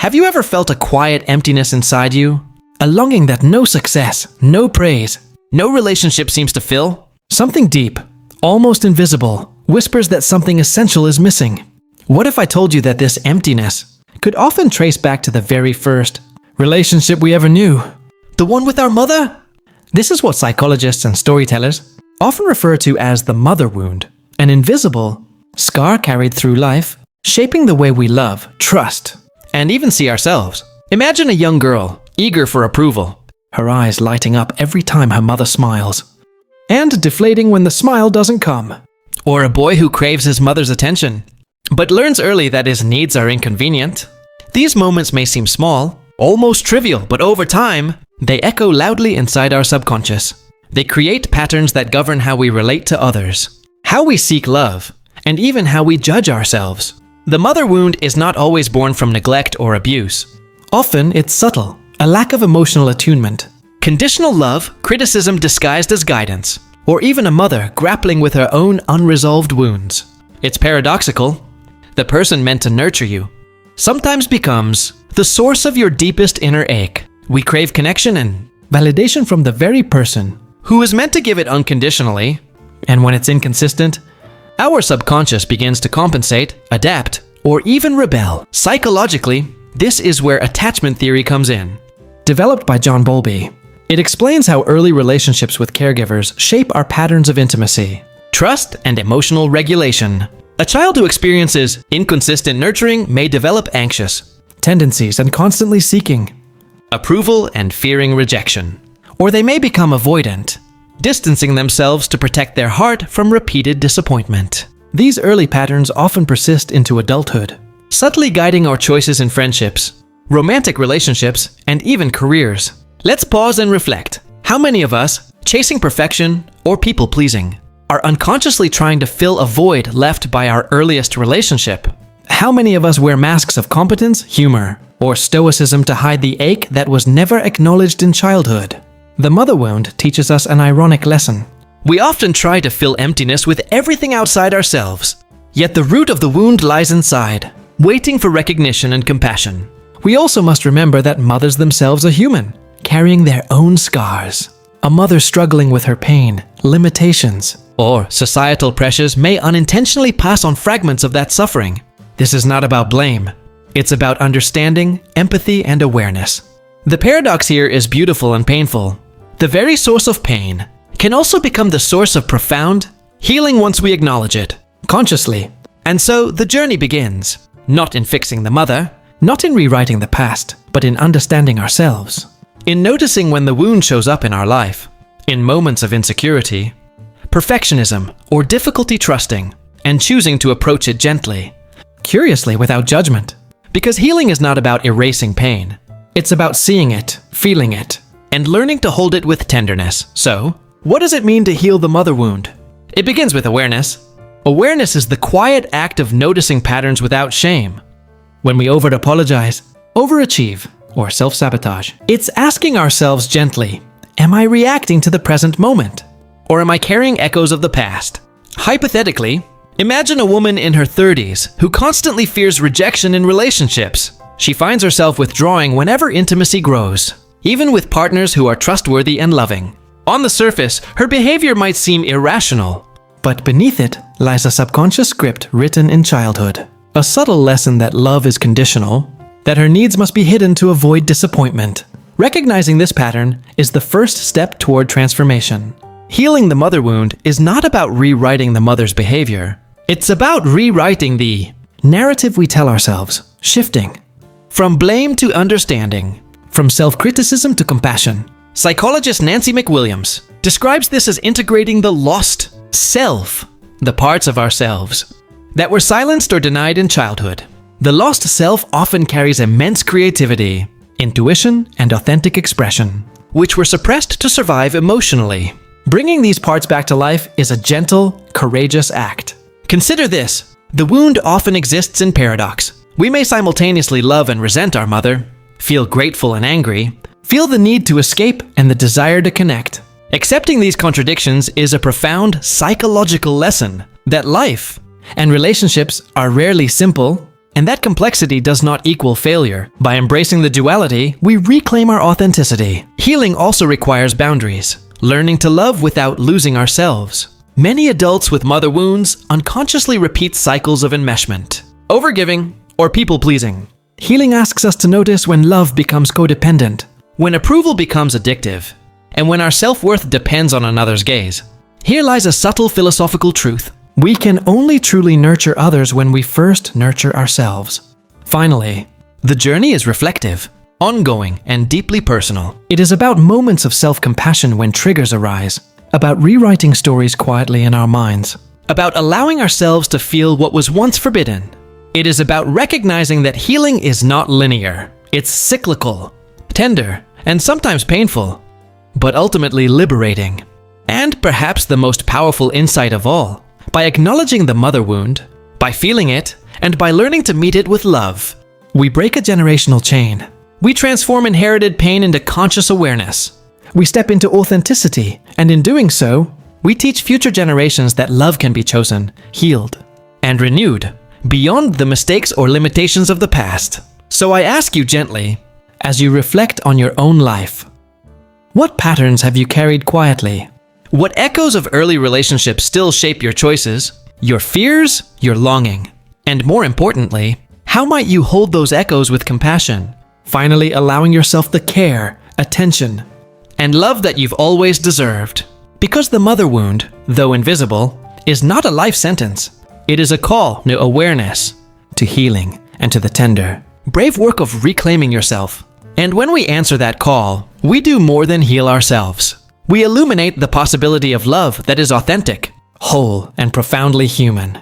Have you ever felt a quiet emptiness inside you? A longing that no success, no praise, no relationship seems to fill? Something deep, almost invisible, whispers that something essential is missing. What if I told you that this emptiness could often trace back to the very first relationship we ever knew? The one with our mother? This is what psychologists and storytellers often refer to as the mother wound, an invisible scar carried through life, shaping the way we love, trust, and even see ourselves. Imagine a young girl, eager for approval, her eyes lighting up every time her mother smiles, and deflating when the smile doesn't come. Or a boy who craves his mother's attention, but learns early that his needs are inconvenient. These moments may seem small, almost trivial, but over time, they echo loudly inside our subconscious. They create patterns that govern how we relate to others, how we seek love, and even how we judge ourselves. The mother wound is not always born from neglect or abuse. Often it's subtle, a lack of emotional attunement. Conditional love, criticism disguised as guidance, or even a mother grappling with her own unresolved wounds. It's paradoxical. The person meant to nurture you sometimes becomes the source of your deepest inner ache. We crave connection and validation from the very person who is meant to give it unconditionally. And when it's inconsistent, our subconscious begins to compensate, adapt, or even rebel. Psychologically, this is where attachment theory comes in. Developed by John Bowlby, it explains how early relationships with caregivers shape our patterns of intimacy, trust, and emotional regulation. A child who experiences inconsistent nurturing may develop anxious tendencies and constantly seeking approval and fearing rejection. Or they may become avoidant, distancing themselves to protect their heart from repeated disappointment. These early patterns often persist into adulthood, subtly guiding our choices in friendships, romantic relationships, and even careers. Let's pause and reflect. How many of us, chasing perfection or people-pleasing, are unconsciously trying to fill a void left by our earliest relationship? How many of us wear masks of competence, humor, or stoicism to hide the ache that was never acknowledged in childhood? The mother wound teaches us an ironic lesson. We often try to fill emptiness with everything outside ourselves, yet the root of the wound lies inside, waiting for recognition and compassion. We also must remember that mothers themselves are human, carrying their own scars. A mother struggling with her pain, limitations, or societal pressures may unintentionally pass on fragments of that suffering. This is not about blame. It's about understanding, empathy, and awareness. The paradox here is beautiful and painful. The very source of pain can also become the source of profound healing once we acknowledge it, consciously. And so the journey begins, not in fixing the mother, not in rewriting the past, but in understanding ourselves. In noticing when the wound shows up in our life, in moments of insecurity, perfectionism, or difficulty trusting, and choosing to approach it gently, curiously without judgment. Because healing is not about erasing pain. It's about seeing it, feeling it, and learning to hold it with tenderness. So, what does it mean to heal the mother wound? It begins with awareness. Awareness is the quiet act of noticing patterns without shame. When we over-apologize, overachieve, or self-sabotage, it's asking ourselves gently, am I reacting to the present moment? Or am I carrying echoes of the past? Hypothetically, imagine a woman in her 30s who constantly fears rejection in relationships. She finds herself withdrawing whenever intimacy grows, even with partners who are trustworthy and loving. On the surface, her behavior might seem irrational, but beneath it lies a subconscious script written in childhood. A subtle lesson that love is conditional, that her needs must be hidden to avoid disappointment. Recognizing this pattern is the first step toward transformation. Healing the mother wound is not about rewriting the mother's behavior. It's about rewriting the narrative we tell ourselves, shifting from blame to understanding, from self-criticism to compassion. Psychologist Nancy McWilliams describes this as integrating the lost self, the parts of ourselves that were silenced or denied in childhood. The lost self often carries immense creativity, intuition, and authentic expression, which were suppressed to survive emotionally. Bringing these parts back to life is a gentle, courageous act. Consider this. The wound often exists in paradox. We may simultaneously love and resent our mother, feel grateful and angry, feel the need to escape and the desire to connect. Accepting these contradictions is a profound psychological lesson that life and relationships are rarely simple, And that complexity does not equal failure. By embracing the duality, we reclaim our authenticity. Healing also requires boundaries, learning to love without losing ourselves. Many adults with mother wounds unconsciously repeat cycles of enmeshment, overgiving, or people-pleasing. Healing asks us to notice when love becomes codependent, when approval becomes addictive, and when our self-worth depends on another's gaze. Here lies a subtle philosophical truth. We can only truly nurture others when we first nurture ourselves. Finally, the journey is reflective, ongoing, and deeply personal. It is about moments of self-compassion when triggers arise, about rewriting stories quietly in our minds, about allowing ourselves to feel what was once forbidden. It is about recognizing that healing is not linear. It's cyclical, tender, and sometimes painful, but ultimately liberating. And perhaps the most powerful insight of all, by acknowledging the mother wound, by feeling it, and by learning to meet it with love, we break a generational chain. We transform inherited pain into conscious awareness. We step into authenticity, and in doing so, we teach future generations that love can be chosen, healed, and renewed beyond the mistakes or limitations of the past. So I ask you gently, as you reflect on your own life, what patterns have you carried quietly? What echoes of early relationships still shape your choices, your fears, your longing? And more importantly, how might you hold those echoes with compassion, finally allowing yourself the care, attention, and love that you've always deserved? Because the mother wound, though invisible, is not a life sentence. It is a call to awareness, to healing, and to the tender, brave work of reclaiming yourself. And when we answer that call, we do more than heal ourselves. We illuminate the possibility of love that is authentic, whole, and profoundly human.